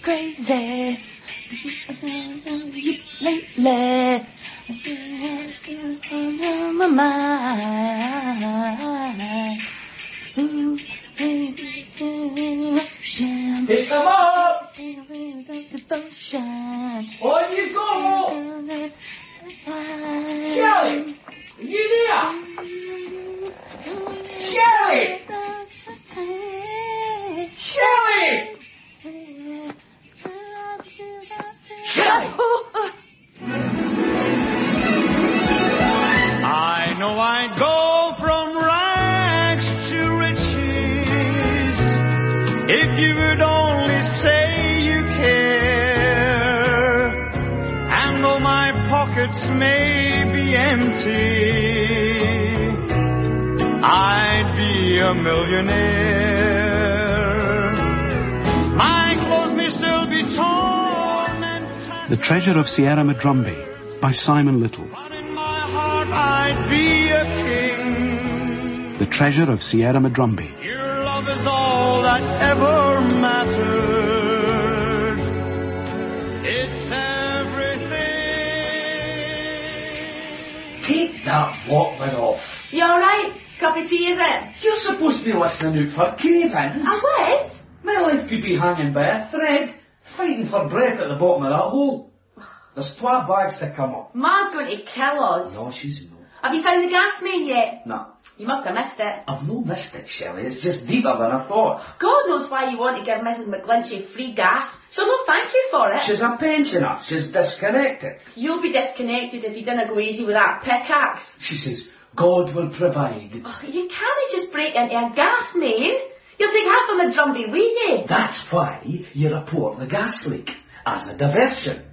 Crazy. Lately. On my mind. Take them up! Devotion. On you go! Shelley! Are you there? Shelley! Shelley! Shelley! I know I go from rags to riches. If you would only say you care. And though my pockets may be empty, I'd be a millionaire. My clothes may still be torn and tattered. The Treasure of Sierra Midrumbie by Simon Little. But in my heart I'd be a king. The Treasure of Sierra Midrumbie. Your love is all that ever mattered. It's everything. Take that Walkman off. You alright? Cup of tea, is it? You're supposed to be listening out for cravings. I was. My life could be hanging by a thread, fighting for breath at the bottom of that hole. There's 12 bags to come up. Ma's going to kill us. No, she's not. Have you found the gas main yet? No. You must have missed it. I've no missed it, Shelley. It's just deeper than I thought. God knows why you want to give Mrs. McGlinchey free gas. She'll not thank you for it. She's a pensioner. She's disconnected. You'll be disconnected if you didn't go easy with that pickaxe. She says, God will provide. Oh, you can't just break into a gas main. You'll take half of Midrumbie with you. That's why you report the gas leak. As a diversion.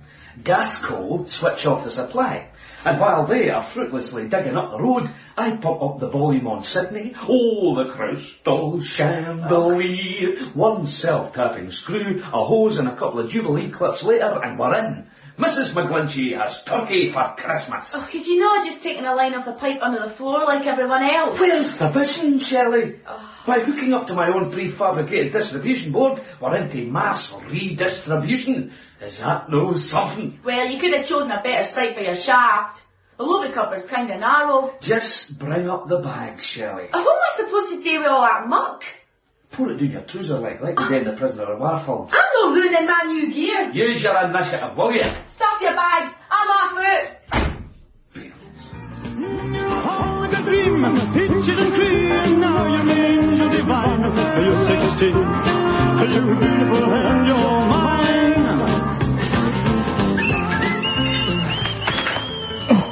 Gasco switch off the supply. And while they are fruitlessly digging up the road, I pump up the volume on Sydney. Oh, the crystal chandelier. One self-tapping screw, a hose and a couple of Jubilee clips later, and we're in. Mrs. McGlinchey has turkey for Christmas. Oh, could you not have just taken a line off the pipe under the floor like everyone else? Where's the vision, Shelley? By hooking up to my own prefabricated distribution board, we're into mass redistribution. Is that no something? Well, you could have chosen a better site for your shaft. The lobby cupboard's kind of narrow. Just bring up the bag, Shelley. Oh, what am I supposed to do with all that muck? Pour it down your trouser leg like they did in the Prisoner of War films. I'm not ruining my new gear. Use your initiative, will you? Stuff your bags. I'm off it. Like a dream, peaches and cream. Now you're an angel divine. You're 16, you're beautiful and you're mine. Oh,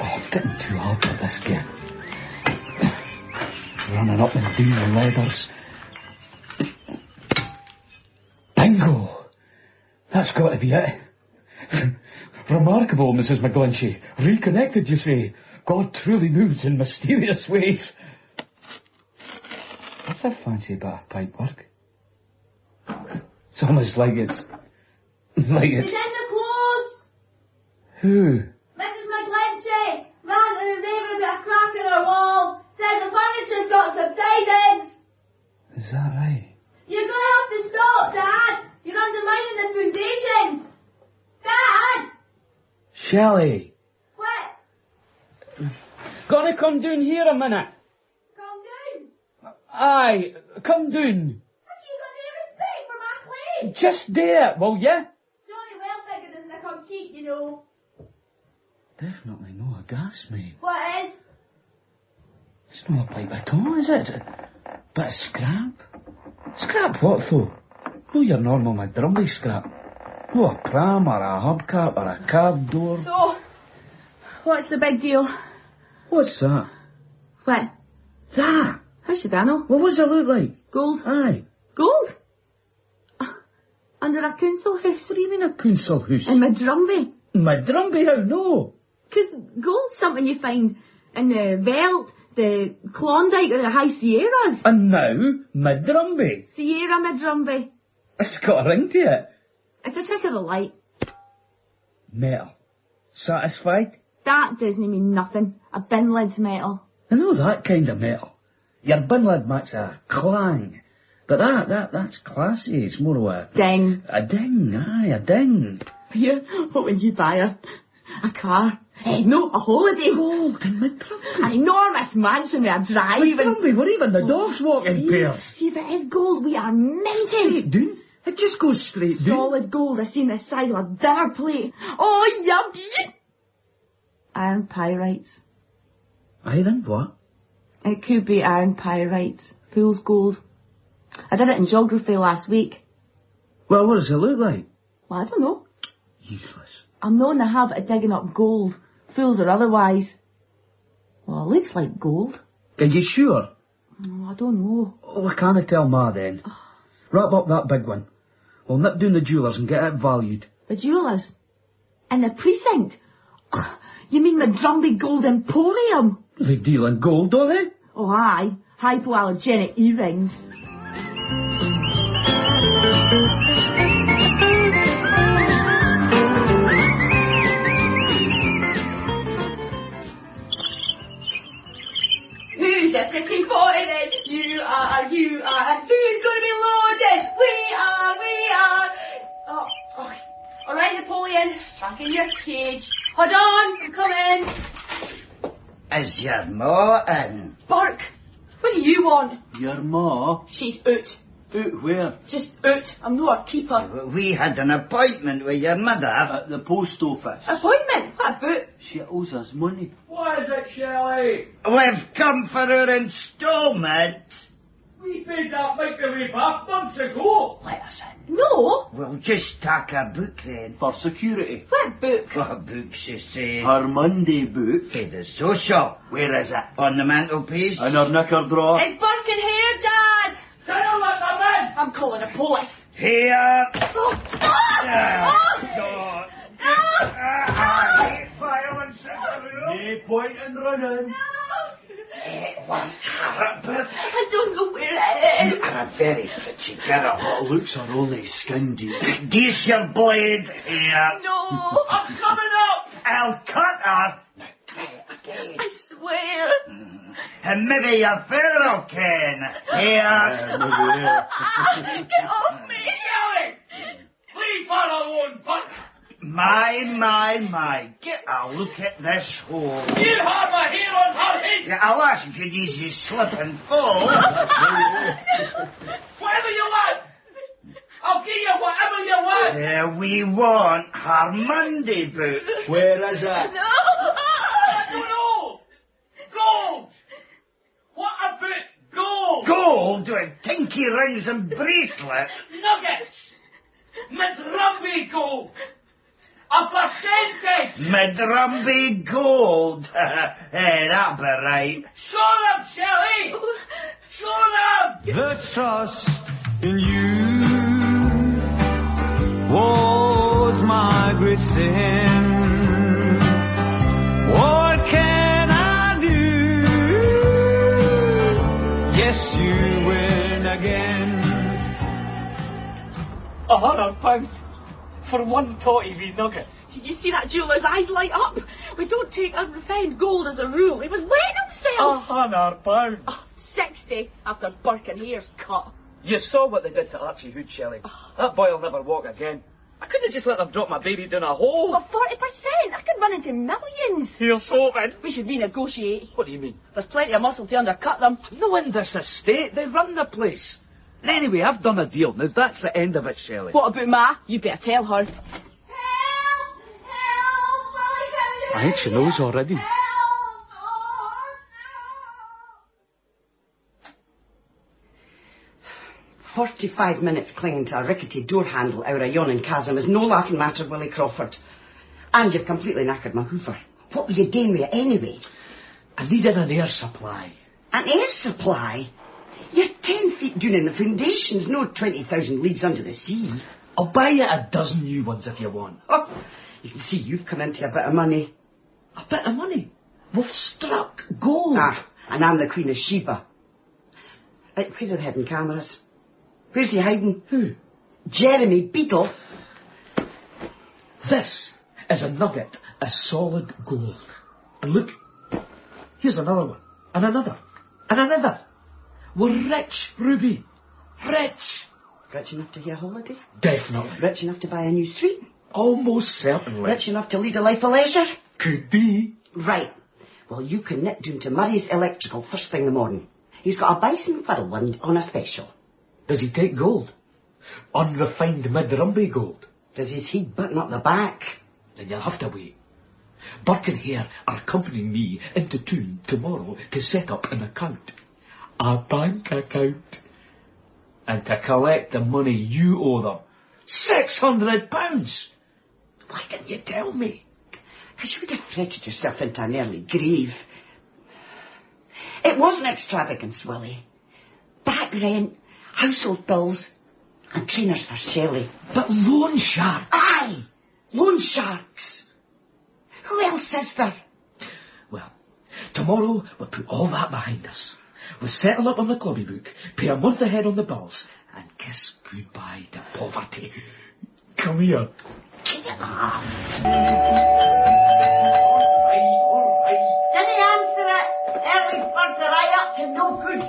I'm getting too old for this game. Running up and down the ladders. Bingo! That's got to be it. Remarkable, Mrs. McGlinchey. Reconnected, you say? God truly moves in mysterious ways. That's a fancy bit of pipe work. It's almost like it's... She's in the clothes. Who? Mrs. McGlinchey. Ranting and raving about a crack in her wall. Says the furniture's got subsidence. Is that right? You're going to have to stop, Dad. You're undermining the foundations. Dad! Shelley! What? Gonna come down here a minute. Come down. Aye, come down. Have you got no respect for my claim? Just there, will ya? Johnny Wellfigure doesn't come cheap, you know. Definitely not a gas main. What is? It's not a pipe at all, is it? It's a bit of scrap. Scrap what, though? No your normal Midrumbie scrap. No a pram or a hubcap or a cab door. So, what's the big deal? What's that? What? That? How should I know? What does it look like? Gold. Aye. Gold? Under a council house? What do you mean a council house? In Midrumbie. Midrumbie, how no? 'Cause gold's something you find in the Veld, the Klondike or the High Sierras. And now, Midrumbie. Sierra Midrumbie. It's got a ring to it. It's a trick of the light. Metal. Satisfied? That doesn't mean nothing. A bin lid's metal. I know that kind of metal. Your bin lid makes a clang. But that's classy. It's more of a... Ding. A ding, aye, a ding. Here, what would you buy her? A car? No, a holiday. Gold in Midrumbie. An enormous mansion with a drive. Midrumbie, where even the dogs walk in pairs. See, if it is gold, we are minted. Straight down. It just goes straight down. Solid gold, I've seen the size of a dinner plate. Oh, yummy! Iron pyrites. Iron what? It could be iron pyrites. Fool's gold. I did it in geography last week. Well, what does it look like? Well, I don't know. Useless. I'm known in the habit of digging up gold, fools or otherwise. Well, it looks like gold. Are you sure? Oh, I don't know. Oh, I can't tell Ma then. Wrap up that big one. We'll nip down the jewellers and get it valued. The jewellers? In the precinct? Oh, you mean the Midrumbie Gold Emporium? They deal in gold, don't they? Oh, aye. Hypoallergenic earrings. Who's a pretty boy then? You are. Who's going to be loaded? We are. Oh. All right, Napoleon. Back in your cage. Hold on, I'm coming. Is your ma in? Bark. What do you want? Your ma? She's out. Out where? Just out. I'm not a keeper. We had an appointment with your mother. At the post office. Appointment? What about? She owes us money. What is it, Shelley? We've come for our instalment. We paid that microwave half months ago. Let us in. No. We'll just tack a book then. For security. What book? What book, she says? Her Monday book. For the social. Where is it? On the mantelpiece. In her knicker drawer. It's Barking here, Dad. Tell let them in. I'm calling the police. Here. Oh. Violence in the room. No point in running. It won't have it, but I don't know where it you is. are a very pretty girl. What looks are only skin deep. Geese your blade here. No. I'm coming up. I'll cut her. Now try it again. I swear. And maybe your feather can. Here. Get off me. Shelley, leave her alone, Buck. My. Get a look at this hole. You have a hair on her head. Yeah, alas, you could easily slip and fall. Whatever you want. I'll give you whatever you want. We want her Monday book. Where is it? No. I don't know. Gold. What about gold? Gold with tinky rings and bracelets. Nuggets. Midrumbie gold. A percentage. Midrumbie gold. That'll be right. Show them, Shelley. Show them. The trust in you was my great sin. What can I do? Yes, you win again. £100 for one totty wee nugget. Did you see that jeweller's eyes light up? We don't take unrefined gold as a rule. He was wetting himself. £100. Oh, 60 after Birkin hair's cut. You saw what they did to Archie Hood, Shelley. That boy'll never walk again. I couldn't have just let them drop my baby down a hole. Well, 40%. I could run into millions. Here's hoping. We should renegotiate. What do you mean? There's plenty of muscle to undercut them. No, in this estate. They run the place. Anyway, I've done a deal. Now, that's the end of it, Shelley. What about Ma? You better tell her. Help! I think she knows already. 45 minutes clinging to a rickety door handle out of a yawning chasm is no laughing matter, Willie Crawford. And you've completely knackered my hoover. What were you doing with it anyway? I needed an air supply. An air supply? You're 10 feet down in the foundations, no 20,000 leagues under the sea. I'll buy you a dozen new ones if you want. Oh, you can see you've come into a bit of money. A bit of money? We've struck gold. Ah, and I'm the Queen of Sheba. Right, where are the hidden cameras? Where's he hiding? Who? Jeremy Beadle. This is a nugget of solid gold. And look, here's another one. And another. And another. We're rich, Ruby. Rich. Rich enough to have a holiday? Definitely. Rich enough to buy a new suite? Almost certainly. Rich enough to lead a life of leisure? Could be. Right. Well, you can nip down to Murray's Electrical first thing in the morning. He's got a bison whirlwind on a special. Does he take gold? Unrefined Midrumbie gold? Does his heat button up the back? Then you'll have to wait. Burke and Hare are accompanying me into town tomorrow to set up an account. A bank account. And to collect the money you owe them. £600! Why didn't you tell me? Because you would have fretted yourself into an early grave. It wasn't extravagance, Willie. Back rent, household bills, and trainers for Shelley. But loan sharks! Aye! Loan sharks! Who else is there? Well, tomorrow we'll put all that behind us. We'll settle up on the clubby book, pay a month ahead on the bills, and kiss goodbye to poverty. Come here. Get off. All right. Didn't answer it. Early birds are up to no good.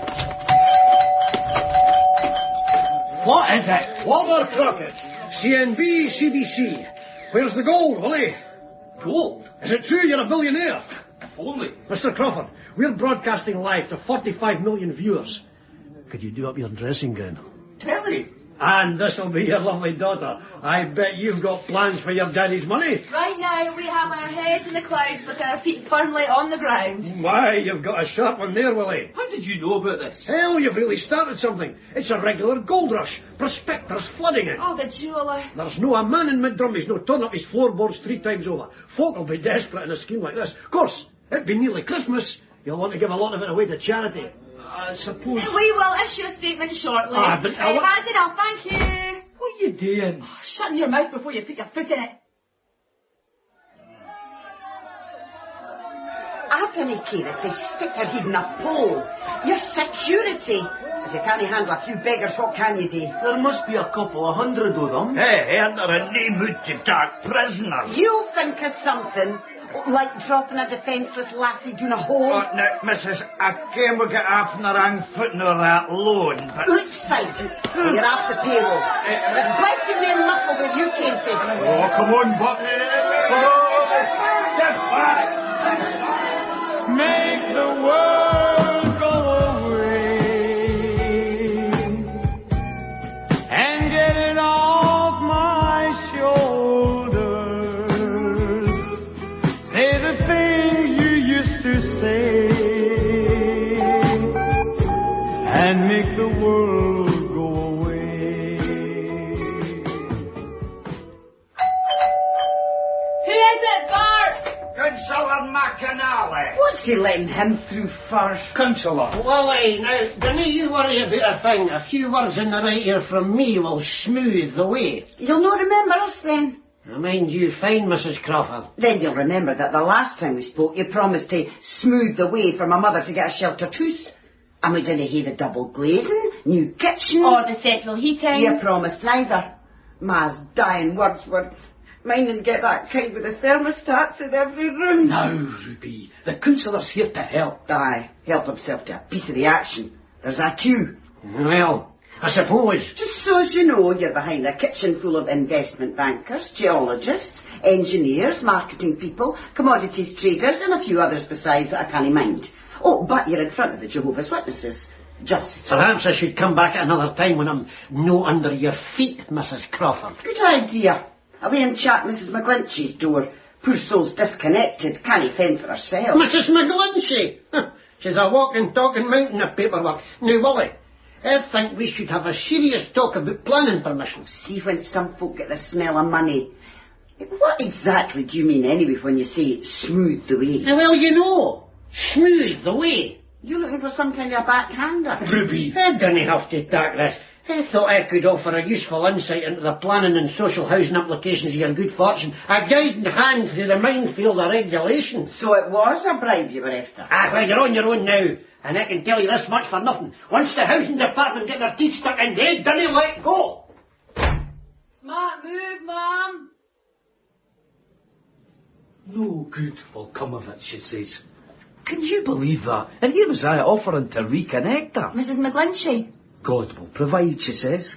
What is it? Walter Crockett, CNB, CBC. Where's the gold, Willie? Gold? Is it true you're a billionaire? If only. Mr. Crawford, we're broadcasting live to 45 million viewers. Could you do up your dressing gown? Telly. And this'll be your lovely daughter. I bet you've got plans for your daddy's money. Right now, we have our heads in the clouds but our feet firmly on the ground. Why, you've got a sharp one there, Willie. How did you know about this? Hell, you've really started something. It's a regular gold rush. Prospectors flooding it. Oh, the jeweller. There's no a man in Midrumbie's no torn up his floorboards 3 times over. Folk will be desperate in a scheme like this. Of course, it'd be nearly Christmas. You'll want to give a lot of it away to charity. I suppose... We will issue a statement shortly. But that's enough, thank you. What are you doing? Oh, shut your mouth before you put your foot in it. I don't care if they stick their head in a pole. Your security. If you can't handle a few beggars, what can you do? There must be a couple of hundred of them. Hey, and they're a name out to dark prisoners. You'll think of something. Like dropping a defenceless lassie down a hole. Oh, now, missus, I came we get off on the wrong footing or that loan, but... Outside, you're off the payroll. But biting me and muffle where you came from. Oh, come on, Buck. Get back. Make the world go away and get it off my shoulders. Say the things you used to say and make the world go away. Who is it, Bart? Councillor McAnally. What's he letting him through first? Councillor. Willie, now, don't you worry about a thing. A few words in the right ear from me will smooth the way. You'll not remember us then. I mind you fine, Mrs. Crawford. Then you'll remember that the last time we spoke, you promised to smooth the way for my mother to get a shelter tooth. And we didn't hear the double glazing, new kitchen. Or the central heating. You promised neither. Ma's dying words were, mind and get that kind with the thermostats in every room. Now, Ruby, the councillor's here to help. Aye, help himself to a piece of the action. There's a queue. Well, I suppose. Just so as you know, you're behind a kitchen full of investment bankers, geologists, engineers, marketing people, commodities traders, and a few others besides that I can't mind. Oh, but you're in front of the Jehovah's Witnesses. Just. Perhaps I should come back at another time when I'm no under your feet, Mrs. Crawford. Good idea. Away and chat Mrs. McGlinchey's door. Poor soul's disconnected, can't fend for herself. Mrs. McGlinchey! She's a walking, talking mountain of paperwork. Now, Willie, I think we should have a serious talk about planning permission. See when some folk get the smell of money. What exactly do you mean anyway when you say smooth the way? Well, you know, smooth the way. You looking for some kind of backhander? Ruby. I didn't have to talk this. I thought I could offer a useful insight into the planning and social housing applications of your good fortune. A guiding hand through the minefield of regulations. So it was a bribe you were after? Well, you're on your own now. And I can tell you this much for nothing. Once the housing department get their teeth stuck in, they don't let go. Smart move, Mum. No good will come of it, she says. Can you believe that? And here was I offering to reconnect her. Mrs. McGlinchey. God will provide, she says.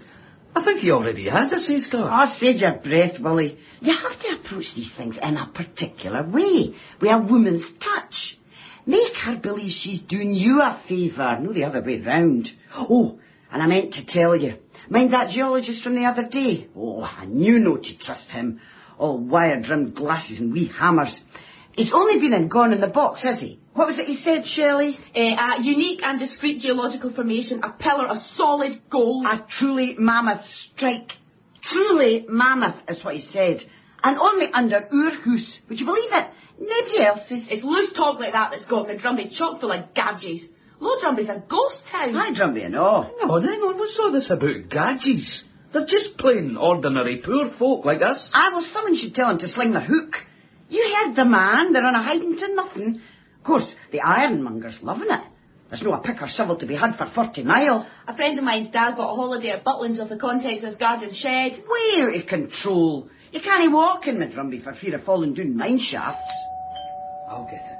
I think he already has, I says to her. Oh, save your breath, Willie. You have to approach these things in a particular way, with a woman's touch. Make her believe she's doing you a favour, no the other way round. Oh, and I meant to tell you, mind that geologist from the other day? Oh, I knew not to trust him. All wire-rimmed glasses and wee hammers. He's only been and gone in the box, has he? What was it he said, Shelley? A unique and discrete geological formation, a pillar of solid gold. A truly mammoth strike. Truly mammoth is what he said. And only under our hoose. Would you believe it? Nobody else's. It's loose talk like that that's got Midrumbie chock full of gadgets. Lowdrumbie's a ghost town. Midrumbie and all. Hang on, what's all this about gadgets? They're just plain ordinary poor folk like us. Well, someone should tell him to sling the hook. You heard the man, they're on a hiding to nothing. Of course, the ironmonger's loving it. There's no a pick or shovel to be had for 40 mile. A friend of mine's dad bought a holiday at Butlins off the contents of his garden shed. Way out of control. You can't walk in Midrumbie for fear of falling down mine shafts. I'll get it.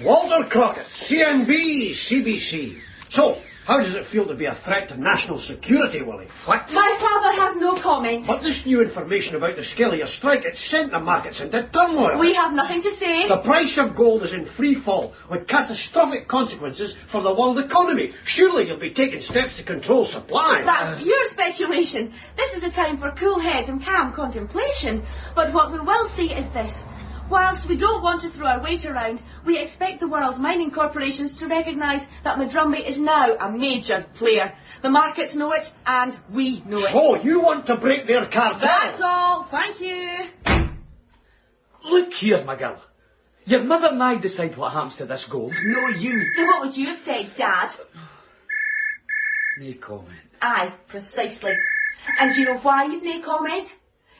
Walter Crockett, CNB, CBC. So, how does it feel to be a threat to national security, Willie? What? My father has no comment. But this new information about the scale of your strike, it sent the markets into turmoil. We have nothing to say. The price of gold is in free fall, with catastrophic consequences for the world economy. Surely you'll be taking steps to control supply. That's pure speculation. This is a time for cool heads and calm contemplation. But what we will say is this. Whilst we don't want to throw our weight around, we expect the world's mining corporations to recognise that Midrumbie is now a major player. The markets know it, and we know it. So, you want to break their cartel? That's all. Thank you. Look here, my girl. Your mother and I decide what happens to this gold. No, you. So what would you have said, Dad? No comment. Aye, precisely. And do you know why you've no comment?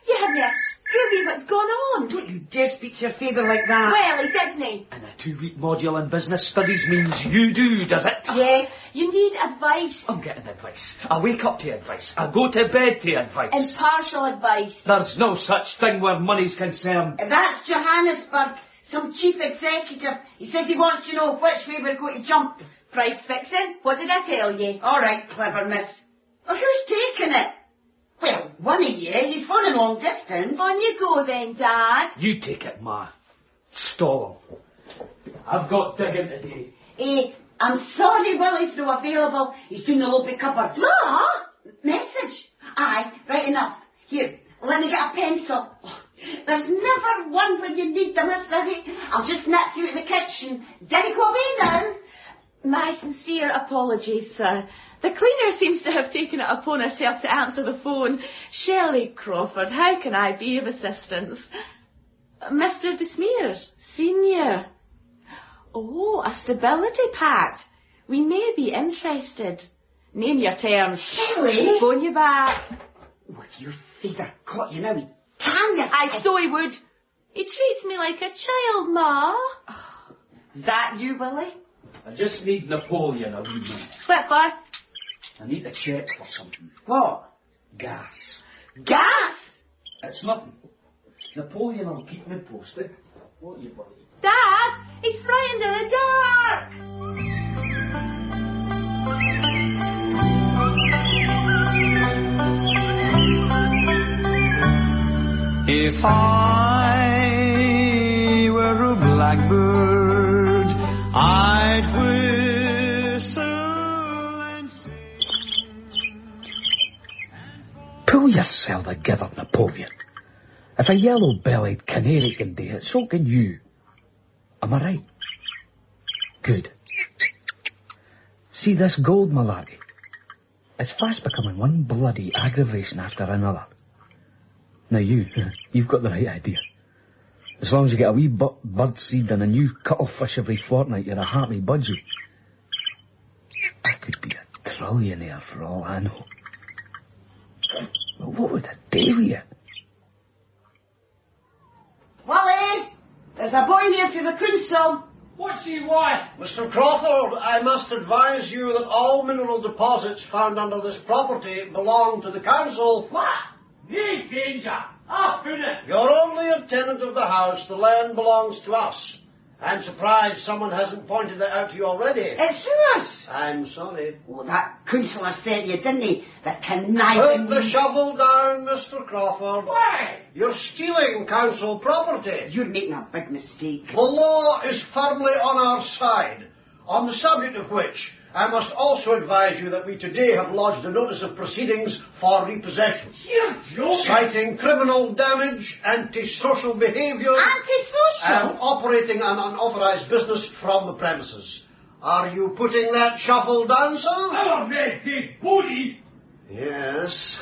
You haven't a scooby what's gone on. Don't you dare speak to your father like that. Well, he doesn't. And a 2-week module in business studies means you do, does it? Yes, you need advice. I'm getting advice. I wake up to advice. I go to bed to advice. Impartial advice. There's no such thing where money's concerned. That's Johannesburg. Some chief executive. He says he wants to know which way we're going to jump. Price fixing? What did I tell you? All right, clever miss. Well, who's taking it? Well, one of you. He's phoning long distance. On you go then, Dad. You take it, Ma. Stall him. I've got digging to do. I'm sorry Willie's not available. He's doing the lobby cupboard. Ma? Message? Aye, right enough. Here, let me get a pencil. Oh, there's never one where you need them, Miss Lizzie. I'll just nip you to the kitchen. Didn't go away now. My sincere apologies, sir. The cleaner seems to have taken it upon herself to answer the phone. Shelley Crawford, how can I be of assistance? Mr. DeSmears, Senior. Oh, a stability pact. We may be interested. Name your terms. Shelley? Phone you back. With your father caught you now, he'd tan you. I so he would. He treats me like a child, Ma. That you, Willie? I just need Napoleon a wee minute. What for? I need to check for something. What? Gas. Gas? It's nothing. Napoleon will keep me posted. What you believe? Dad, he's frightened in the dark. If I were a blackbird, I'd whistle and sing. Pull yourself together, Napoleon. If a yellow-bellied canary can do it, so can you. Am I right? Good. See this gold, my laddie? It's fast becoming one bloody aggravation after another. Now you've got the right idea. As long as you get a wee bird seed and a new cuttlefish every fortnight, you're a happy budgie. I could be a trillionaire for all I know. But what would I do with you? Willie, there's a boy here for the council. What's he want? Mr. Crawford, I must advise you that all mineral deposits found under this property belong to the council. What? Me danger. I've found it. You're only a tenant of the house. The land belongs to us. I'm surprised someone hasn't pointed that out to you already. It's yours. I'm sorry. Oh, that councillor said you, didn't he? That conniving... Put the shovel down, Mr. Crawford. Why? You're stealing council property. You're making a big mistake. The law is firmly on our side, on the subject of which I must also advise you that we today have lodged a notice of proceedings for repossession. You're joking. Citing criminal damage, antisocial behaviour... Antisocial? And operating an unauthorised business from the premises. Are you putting that shovel down, sir? I'm a red-dead body. Yes.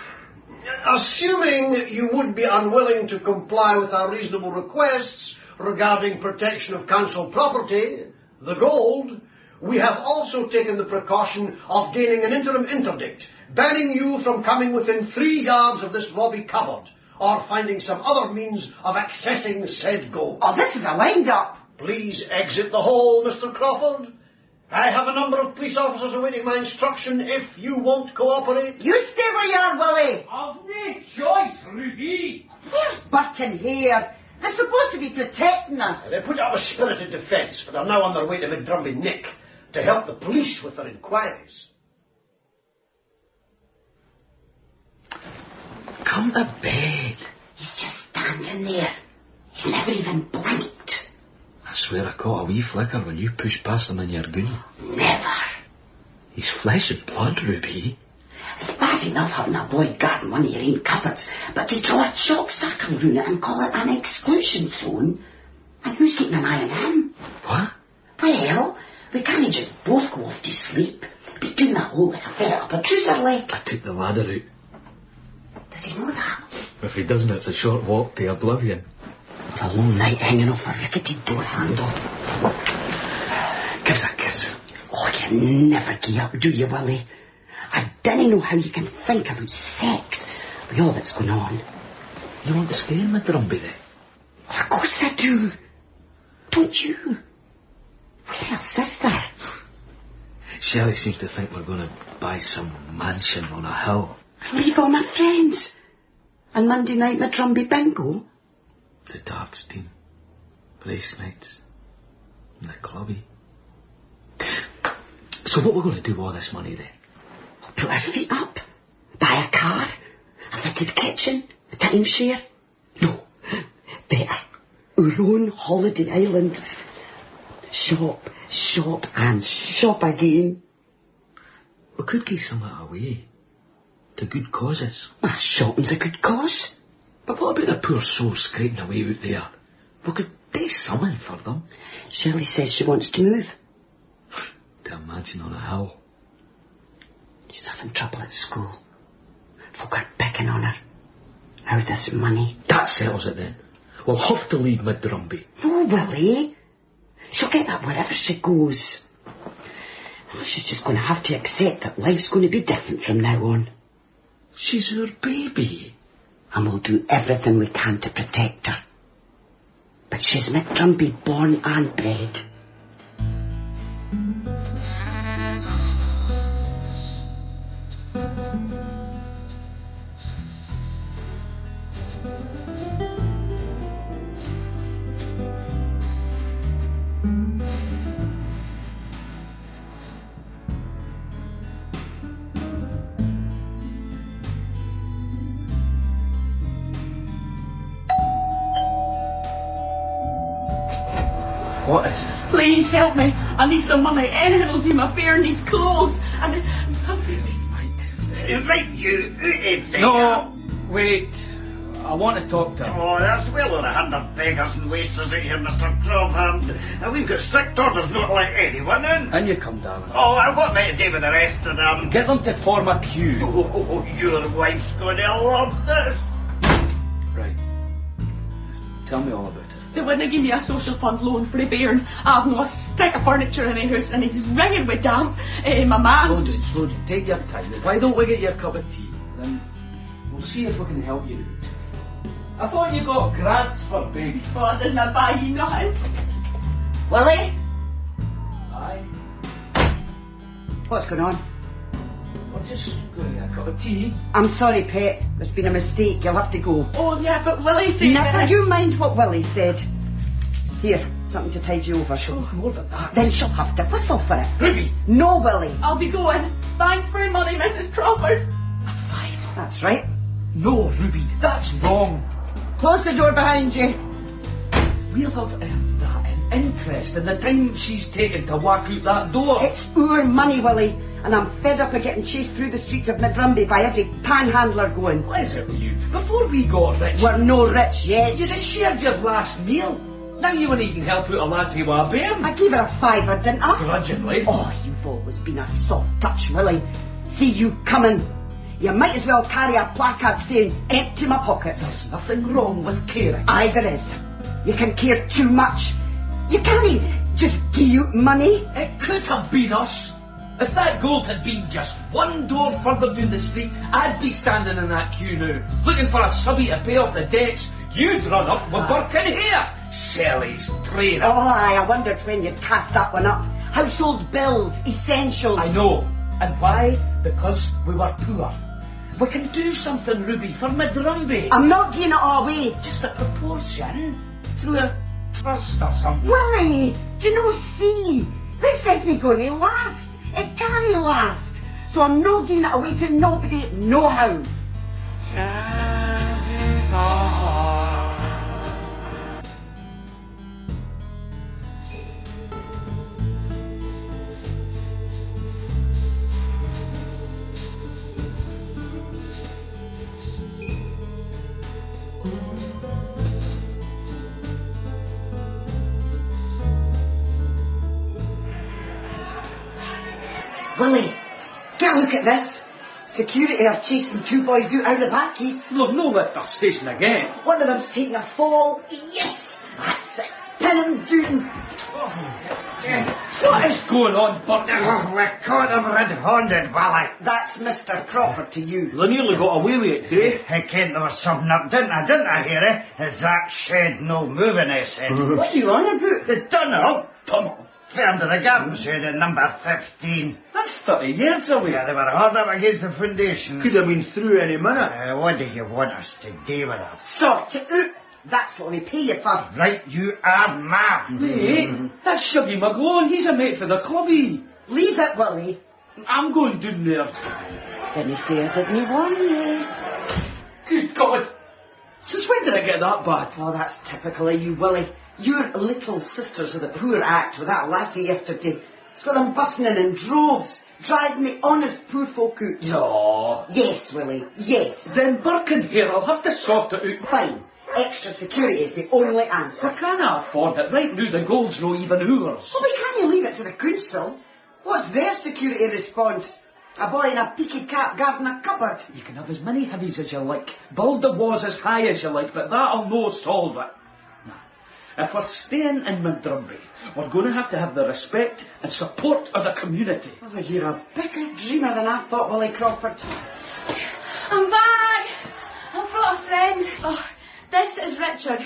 Assuming you would be unwilling to comply with our reasonable requests regarding protection of council property, the gold, we have also taken the precaution of gaining an interim interdict, banning you from coming within 3 yards of this lobby cupboard, or finding some other means of accessing said gold. Oh, this is a wind-up. Please exit the hall, Mr. Crawford. I have a number of police officers awaiting my instruction if you won't cooperate. You stay where you are, Willie. I've no choice, Ruby. Where's Burton here? They're supposed to be protecting us. They put up a spirited defence, but they're now on their way to Midrumbie Nick to help the police with their inquiries. Come to bed. He's just standing there. He's never even blinked. I swear I caught a wee flicker when you pushed past him in your goonie. Never. He's flesh and blood, Ruby. It's bad enough having a boy guarding one of your own cupboards, but to draw a chalk circle round it and call it an exclusion zone? And who's keeping an eye on him? What? Well, we can't just both go off to sleep. Be doing that hole like a ferret up a trouser leg. I took the ladder out. Does he know that? If he doesn't, it's a short walk to oblivion. A long night hanging off a rickety door handle. Give us a kiss. Oh, you never give up, do you, Willie? I don't know how you can think about sex with all that's going on. You want to stay in Midrumbie, then? Of course I do. Don't you? Where's your sister? Shelley seems to think we're going to buy some mansion on a hill. Leave all my friends. And Monday night Midrumbie bingo. The darts team, race nights, and the clubby. So what we're going to do with all this money then? Put our feet up, buy a car, a fitted kitchen, a timeshare. No, better, our own holiday island. Shop, shop and shop again. We could give some of it away to good causes. Shopping's a good cause. But what about the poor souls scraping away out there? We could do something for them. Shelley says she wants to move. To imagine on a hill. She's having trouble at school. Folk are picking on her. Now this money. That settles it then. We'll have to leave Midrumbie. No, Willie. She'll get that wherever she goes. She's just going to have to accept that life's going to be different from now on. She's our baby. And we'll do everything we can to protect her. But she's Midrumbie born and bred. What is it? Please help me. I need some money. Anything will do my fare and these clothes. And Right, you. No, wait. I want to talk to him. Oh, that's well over 100 beggars and wasters out here, Mr. Crawford. We've got strict orders not to let anyone in. And you come, darling. Oh, what am I to do with the rest of them? Get them to form a queue. Oh, your wife's going to love this. Right. Tell me all about it. they wouldn't give me a social fund loan for a bairn. I've no stick of furniture in the house and it's ringing with damp. My man's... Slow down. Take your time. Why don't we get you a cup of tea? Then we'll see if we can help you out. I thought you got grants for babies. Oh, it doesn't buy you nothing. Willie? Aye. What's going on? Well, just go get a cup of tea. I'm sorry, Pet. There's been a mistake. You'll have to go. Oh, yeah, but Willie said... Never you mind what Willie said. Here, Something to tide you over. Oh, more than that. Then she'll have to whistle for it. Ruby! No, Willie. I'll be going. Thanks for your money, Mrs. Crawford. A 5. That's right. No, Ruby, that's wrong. Close the door behind you. We'll have earned that in interest in the time she's taken to whack out that door. It's our money, Willie. And I'm fed up of getting chased through the streets of Midrumbie by every panhandler going. What is it with you? Before we got rich, We're no rich yet. you just shared your last meal. Now you won't even help out a lassie with a bairn. I gave her a fiver, didn't I? Grudgingly. Oh, you've always been a soft touch, Willie. See you coming. You might as well carry a placard saying, empty my pockets. There's nothing wrong with caring. Aye, there is. You can care too much. You can't just give you money. It could have been us. If that gold had been just one door further down the street, I'd be standing in that queue now, looking for a subby to pay off the debts. You'd run up with Birkin here. Shelley's trainer. Oh, aye, I wondered when you'd cast that one up. Household bills, essentials. I know. And why? Because we were poor. We can do something, Ruby, for Midrumbie. I'm not giving it all away. Just a proportion through a trust or something. Willie, do you know, see, this isn't going to last. It can't last. So I'm not giving it away to nobody, no how. Willie, get a look at this. Security are chasing 2 boys out of the back keys. Look, no lift our station again. One of them's taking a fall. Yes, that's it. Pin him down. What is going on, Birkin? We caught him red-handed, Willie. That's Mr. Crawford to you. They nearly got away with it, Dave. I came there was something up, didn't I, Harry? Is that shed no moving, I said. What are you on about? The tunnel? Firm to the gum shed at number 15. That's 30 yards away. Yeah, they were hard up against the foundation. Could have been through any minute. What do you want us to do with it? Sort it out. That's what we pay you for. Right, you are mad. Hey, that's Shuggy McGlone. He's a mate for the clubby. Leave it, Willie. I'm going down there. Didn't say I didn't warn you. Good God. Since when did I get that bad? Oh, that's typical of you, Willie. Your little sisters of the poor act with that lassie yesterday. It's got them busting in droves, driving the honest poor folk out. No. Yes, Willie, yes. Then Birkin here, I'll have to sort it out. Fine. Extra security is the only answer. I can't afford it. Right now the gold's no even ours. Well, we can't leave it to the council. What's their security response? A boy in a peaky cap guarding a cupboard. You can have as many heavies as you like. Build the walls as high as you like, but that'll no solve it. Now, if we're staying in Midrumbie, we're going to have the respect and support of the community. Oh, you're a bigger dreamer than I thought, Willie Crawford. I'm back. I've brought a friend. Oh, this is Richard.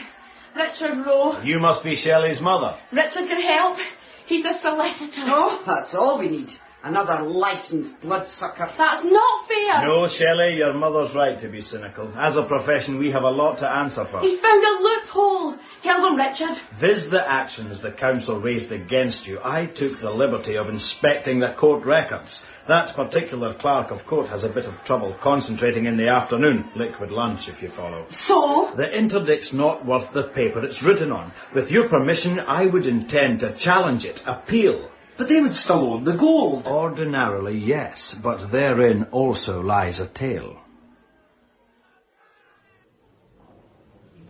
Richard Rowe. You must be Shelley's mother. Richard can help. He's a solicitor. Oh, that's all we need. Another licensed bloodsucker. That's not fair. No, Shelley, your mother's right to be cynical. As a profession, we have a lot to answer for. He's found a loophole. Tell them, Richard. Viz the actions the council raised against you, I took the liberty of inspecting the court records. That particular clerk of court has a bit of trouble concentrating in the afternoon. Liquid lunch, if you follow. So? The interdict's not worth the paper it's written on. With your permission, I would intend to challenge it, appeal. But they would still own the gold. Ordinarily, yes, but therein also lies a tale.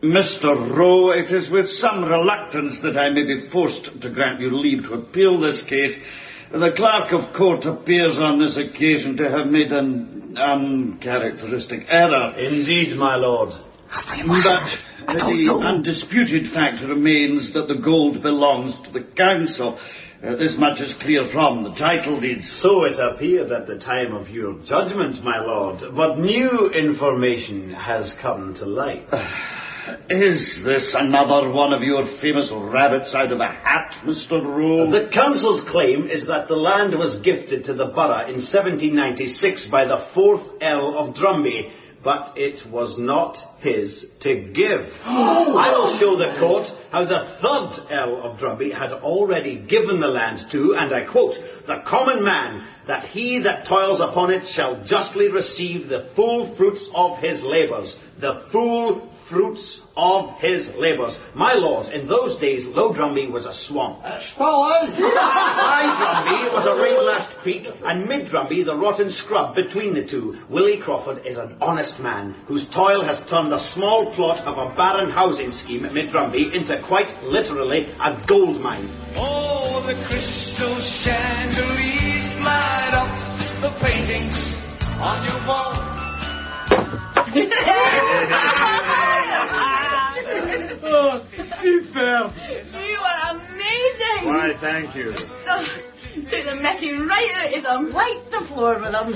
Mr. Rowe, it is with some reluctance that I may be forced to grant you leave to appeal this case. The clerk of court appears on this occasion to have made an uncharacteristic error. Indeed, my lord. But the undisputed fact remains that the gold belongs to the council. This much is clear from the title deeds. So it appeared at the time of your judgment, my lord, but new information has come to light. Is this another one of your famous rabbits out of a hat, Mr. Rowe? The council's claim is that the land was gifted to the borough in 1796 by the 4th Earl of Drumbie, but it was not his to give. I will show the court how the third Earl of Drumbie had already given the land to, and I quote, the common man, that he that toils upon it shall justly receive the full fruits of his labours. The full fruits of his labours. My lords, in those days, Low Drumbie was a swamp. High Drumbie was a rain-lashed peak, and Midrumbie the rotten scrub between the two. Willie Crawford is an honest man, whose toil has turned a small plot of a barren housing scheme at Midrumbie into quite literally a gold mine. Oh, the crystal chandeliers light up the paintings on your wall. Oh, superb. You are amazing. Why, thank you. Took the mickey right out of them. Wipe the floor with them.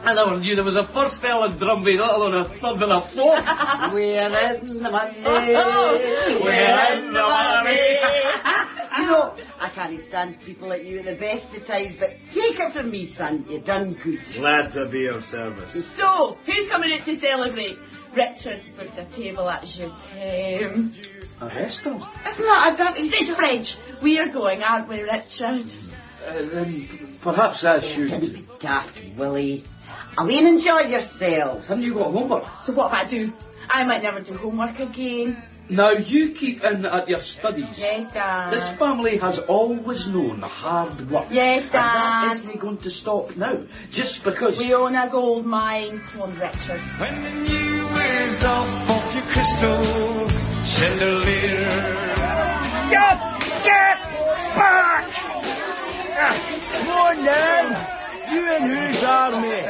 I never knew there was a first fell in Drumbie, let alone a third and a fourth. We're in the money. We're in the money. You know, I can't stand people like you at the best of times, but take it from me, son, you done good. Glad to be of service. So, who's coming out to celebrate? Richard's booked a table at Je A Hester? It's not a dirty... It's French. We are going, aren't we, Richard? Perhaps I Don't should. be daft, Willie. I mean, enjoy yourselves. Haven't you got homework? So what if I do? I might never do homework again. Now you keep in at your studies. Yes, Dad. This family has always known hard work. Yes, And Dad. that isn't going to stop now, just because... We own a gold mine. Come on, Richard. When the new wears off your crystal chandelier. Get back! Come on then! You and whose army?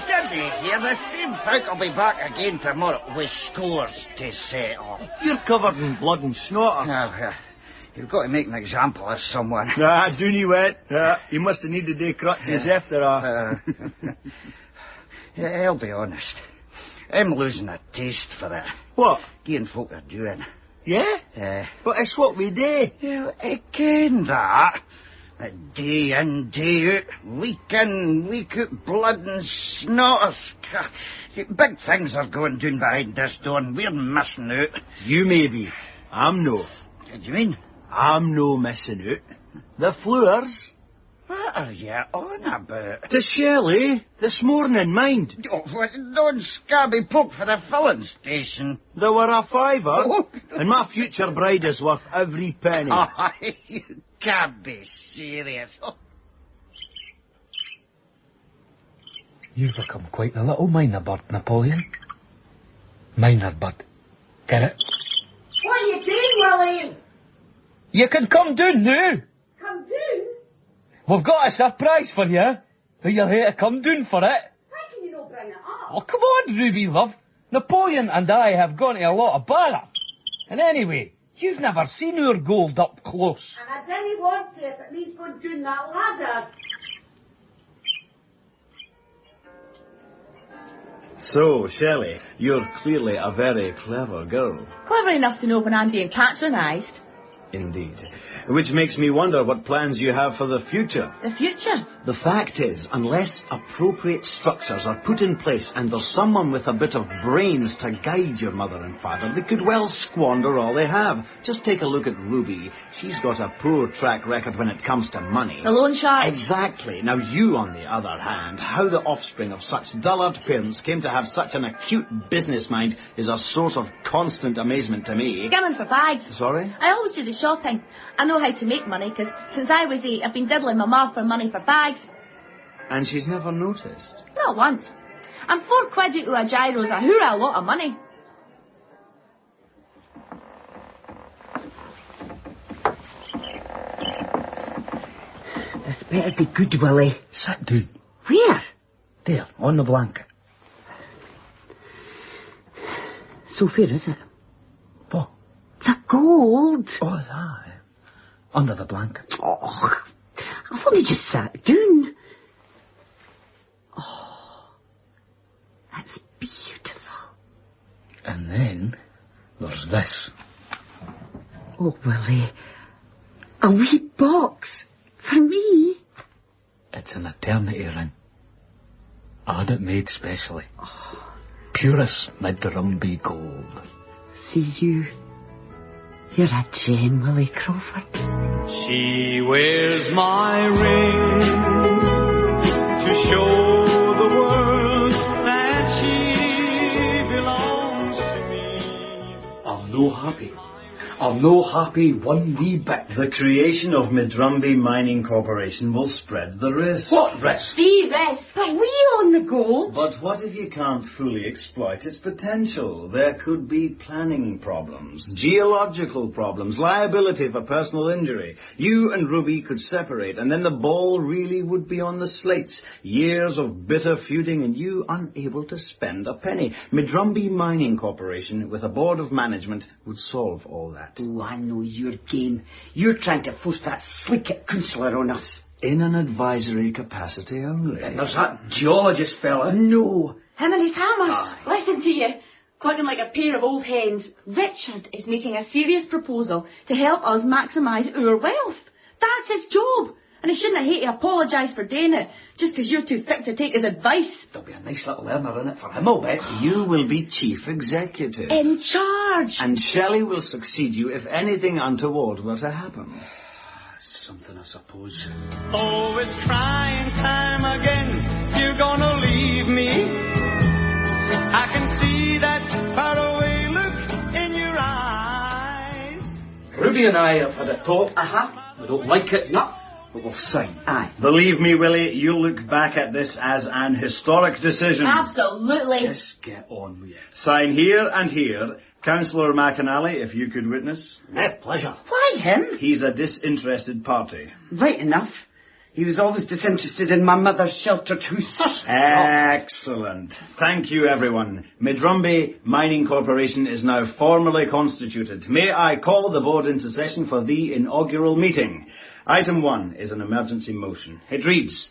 Steady here, the same folk will be back again tomorrow with scores to settle. You're covered in blood and snot. You've got to make an example of someone. Ah, Dooney went. He must have needed their crutches after all. I'll be honest. I'm losing a taste for it. What? Giving folk are doing. Yeah? But it's what we do. Well, again that. Day in, day out, week in, week out, blood and snot. Big things are going down behind this door and we're missing out. You may be. I'm no. What do you mean? I'm no missing out. The floors. What are you on about? To Shelley, this morning, mind. Oh, don't scabby poke for the filling station. There were a fiver, and my future bride is worth every penny. You can't be serious. You've become quite a little miner bird, Napoleon. Miner bird. Get it? What are you doing, Willie? You can come down now. Come down? We've got a surprise for you. You'll have to come down for it. Why can you not bring it up? Oh, come on, Ruby, love. Napoleon and I have gone to a lot of bother. And anyway, you've never seen our gold up close. And I didn't want to if it means going down that ladder. So, Shelley, you're clearly a very clever girl. Clever enough to know when I'm being patronised. Indeed. Which makes me wonder what plans you have for the future. The future? The fact is, unless appropriate structures are put in place and there's someone with a bit of brains to guide your mother and father, they could well squander all they have. Just take a look at Ruby. She's got a poor track record when it comes to money. The loan shark? Exactly. Now you, on the other hand, how the offspring of such dullard parents came to have such an acute business mind is a source of constant amazement to me. Skimming for bags. Sorry? I always do the shopping. I know how to make money, because since I was 8, I've been diddling my ma for money for bags. And she's never noticed? Not once. And £4 out of a gyro's a hoorah lot of money. This better be good, Willie. Sit down. Where? There, on the blanket. So fair, is it? What? The gold. Oh, that. Under the blanket. Oh, I've only just sat down. Oh, that's beautiful. And then there's this. Oh, Willie, a wee box for me. It's an eternity ring. I had it made specially. Oh, purest Midrumbie gold. See you. You're a gem, Willie Crawford. She wears my ring to show the world that she belongs to me. I'm no happy. I'm no happy one wee bit. The creation of Midrumbie Mining Corporation will spread the risk. What risk? The rest. But we own the gold. But what if you can't fully exploit its potential? There could be planning problems, geological problems, liability for personal injury. You and Ruby could separate, and then the ball really would be on the slates. Years of bitter feuding and you unable to spend a penny. Midrumbie Mining Corporation, with a board of management, would solve all that. Oh, I know your game. You're trying to force that sleek councillor on us. In an advisory capacity only. And there's that geologist fella. No. Him and his hammers. Listen to you. Clucking like a pair of old hens. Richard is making a serious proposal to help us maximise our wealth. That's his job. And he shouldn't hate to apologise for doing it, just 'cause you're too thick to take his advice. There'll be a nice little earner in it for him, I'll bet. You will be chief executive. In charge. And Shelley will succeed you if anything untoward were to happen. Something, I suppose. Oh, it's crying time again. You're gonna leave me. I can see that faraway look in your eyes. Ruby and I have had a talk. Uh-huh. We don't like it. No. But we'll sign. Aye. Believe me, Willie, you'll look back at this as an historic decision. Absolutely. Just get on with it. Sign here and here. Councillor McAnally, if you could witness. My pleasure. Why him? He's a disinterested party. Right enough. He was always disinterested in my mother's sheltered house. Excellent. Thank you, everyone. Midrumbie Mining Corporation is now formally constituted. May I call the board into session for the inaugural meeting? Item 1 is an emergency motion. It reads,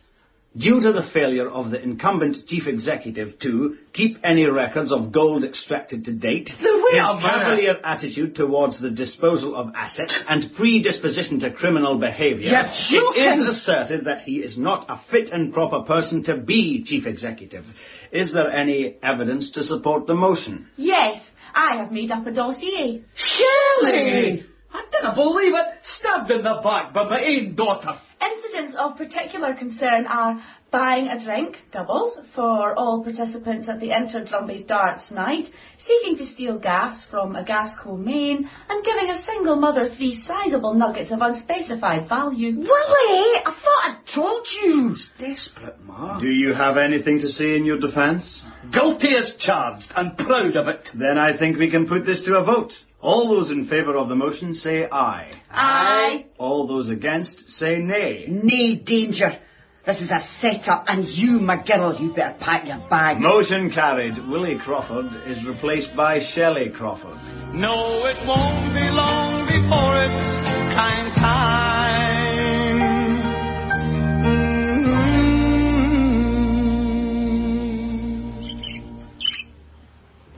due to the failure of the incumbent chief executive to keep any records of gold extracted to date, his cavalier attitude towards the disposal of assets and predisposition to criminal behaviour, it is asserted that he is not a fit and proper person to be chief executive. Is there any evidence to support the motion? Yes, I have made up a dossier. Shelley! I didn't believe it. Stabbed in the back by my own daughter. Incidents of particular concern are buying a drink, doubles, for all participants at the Midrumbie darts night, seeking to steal gas from a gas co main, and giving a single mother 3 sizable nuggets of unspecified value. Willie, I thought I'd told you. It's desperate, Ma. Do you have anything to say in your defence? Guilty as charged, and proud of it. Then I think we can put this to a vote. All those in favour of the motion say aye. Aye. All those against say nay. Nay danger. This is a set-up, and you, McGirl, you better pack your bag. Motion carried. Willie Crawford is replaced by Shelley Crawford. No, it won't be long before it's kind time.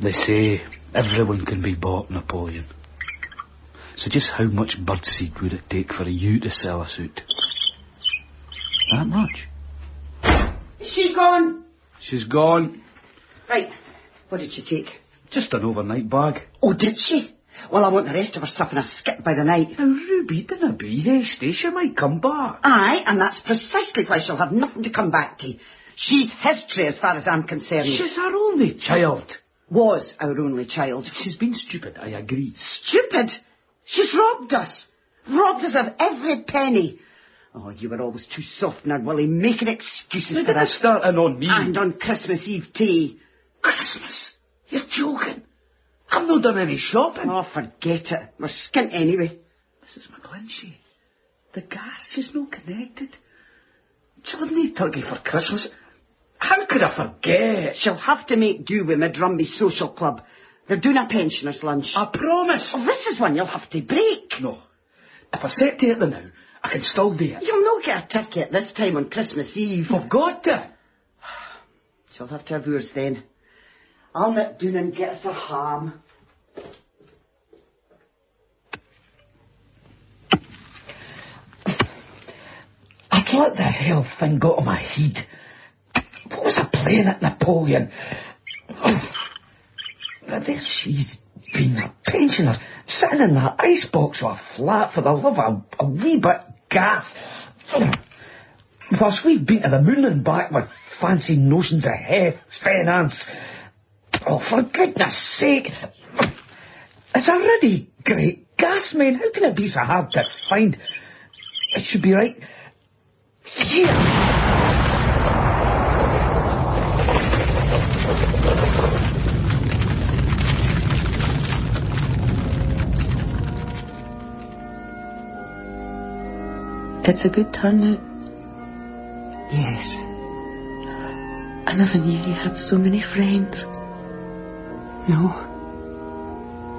They say everyone can be bought, Napoleon. So just how much birdseed would it take for you to sell a suit? That much? Is she gone? She's gone. Right. What did she take? Just an overnight bag. Oh, did she? Well, I want the rest of her stuff in a skip by the night. Now, Ruby, dinna be hasty. She might come back. Aye, and that's precisely why she'll have nothing to come back to. She's history as far as I'm concerned. She's our only child. Was our only child. She's been stupid, I agree. Stupid? She's robbed us. Robbed us of every penny. Oh, you were always too soft now, Willie, making excuses for us. Starting on me. And on Christmas Eve tea. Christmas? You're joking. I've not done any shopping. Oh, forget it. We're skint anyway. Mrs. McGlinchey, the gas is not connected. She'll have no turkey for Christmas. How could I forget? She'll have to make do with Midrumbie Social Club. They're doing a pensioners' lunch. I promise. Oh, this is one you'll have to break. No. If I set to it now, I can still do it. You'll not get a turkey at this time on Christmas Eve. I've got to. She'll have to have yours then. I'll nip down and get us a ham. I'd let the hell thing go to my head. What was I playing at, Napoleon? there she's been, a pensioner, sitting in that icebox with a flat for the love of a wee bit gas. Whilst we've been to the moon and back with fancy notions of finance. Oh, for goodness sake. It's a really great gas main. How can it be so hard to find? It should be right here. It's a good turnout. Yes. I never knew you had so many friends. No.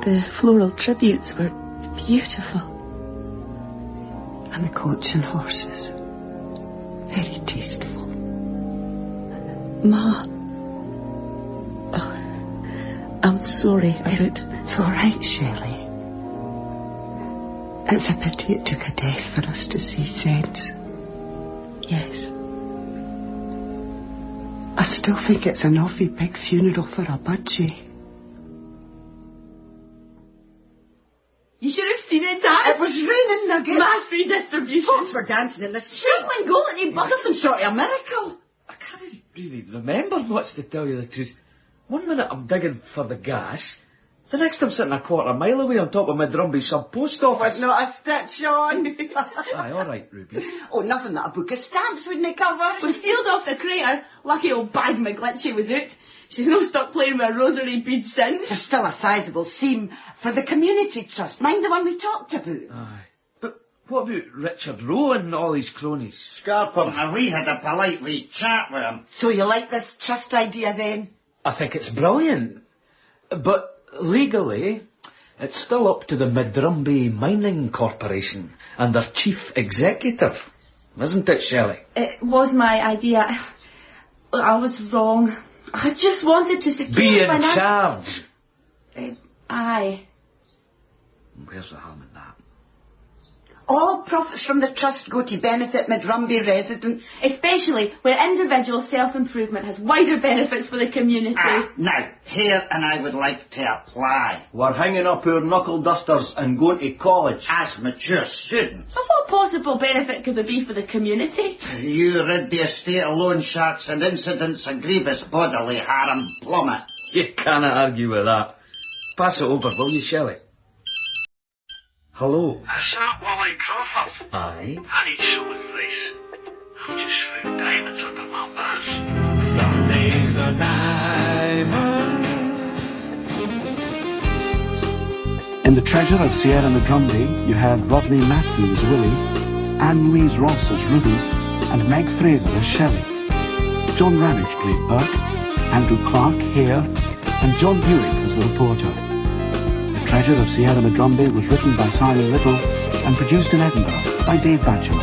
The floral tributes were beautiful. And the coach and horses. Very tasteful. Ma. Oh, I'm sorry about... It's all right, Shelley. It's a pity it took a death for us to see sense. Yes. I still think it's an awfully big funeral for a budgie. You should have seen it, Dad. It was raining nuggets. Mass redistribution. Folks were dancing in the street. When golden nothing short of a miracle. I can't really remember much, to tell you the truth. 1 minute I'm digging for the gas. The next I'm sitting a quarter mile away on top of Midrumbie sub-post office. But not a stitch on. Aye, all right, Ruby. Oh, nothing that a book of stamps wouldn't cover. We sealed off the crater. Lucky old bag McGlitchy was out. She's not stuck playing with a rosary bead since. There's still a sizable seam for the community trust. Mind the one we talked about? Aye. But what about Richard Rowe and all his cronies? Scarper and we had a polite wee chat with him. So you like this trust idea then? I think it's brilliant. But legally, it's still up to the Midrumbie Mining Corporation and their chief executive. Isn't it, Shelley? It was my idea. I was wrong. I just wanted to secure... Be in charge. Aye. Where's the harm in that? All profits from the trust go to benefit Midrumbie residents. Especially where individual self-improvement has wider benefits for the community. Now, here and I would like to apply. We're hanging up our knuckle dusters and going to college. As mature students. Of what possible benefit could there be for the community? You rid the estate of loan sharks and incidents of grievous bodily harm plummet. You can't argue with that. Pass it over, will you, Shelley? Hello. Is that Willie Crawford? Aye. I need some advice. I've just found diamonds under my bars. Some days are diamonds. In The Treasure of Sierra Midrumbie, you have Rodney Matthews, Willie, Anne Louise Ross as Ruby, and Meg Fraser as Shelley. John Ramage played Burke, Andrew Clark, Hare, and John Buick as the reporter. The Treasure of Sierra Midrumbie was written by Simon Little and produced in Edinburgh by Dave Batchelor.